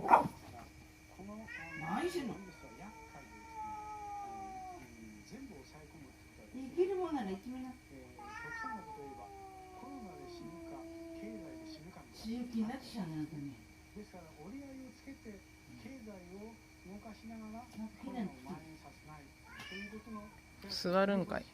この何してんの？厄介でですね、全部抑え込むってことは生きるもんなら生きめな。極端なことを言えばコロナで死ぬか経済で死ぬかみたい強気になってきたね、あんたね。ですから折り合いをつけて経済を動かしながらコロナを蔓延させないということの座るんかい。